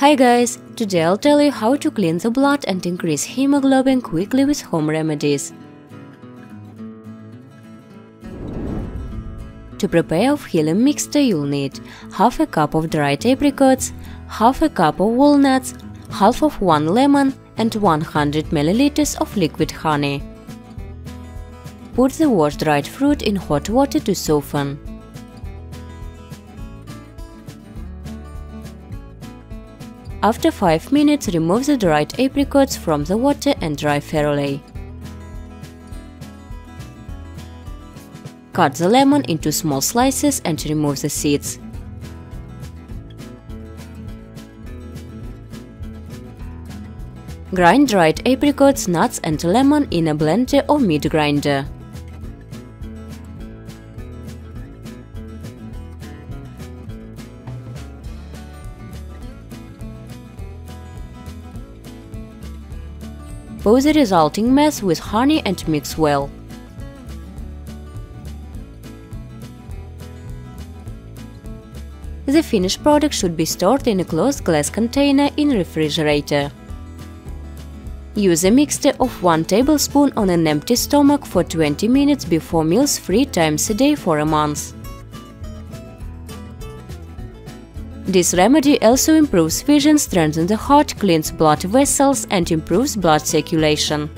Hi guys, today I'll tell you how to clean the blood and increase hemoglobin quickly with home remedies. To prepare a healing mixture you'll need half a cup of dried apricots, half a cup of walnuts, half of 1 lemon and 100 ml of liquid honey. Put the washed dried fruit in hot water to soften. After 5 minutes, remove the dried apricots from the water and dry thoroughly. Cut the lemon into small slices and remove the seeds. Grind dried apricots, nuts and lemon in a blender or meat grinder. Pour the resulting mass with honey and mix well. The finished product should be stored in a closed glass container in refrigerator. Use a mixture of 1 tablespoon on an empty stomach for 20 minutes before meals 3 times a day for a month. This remedy also improves vision, strengthens the heart, cleans blood vessels and improves blood circulation.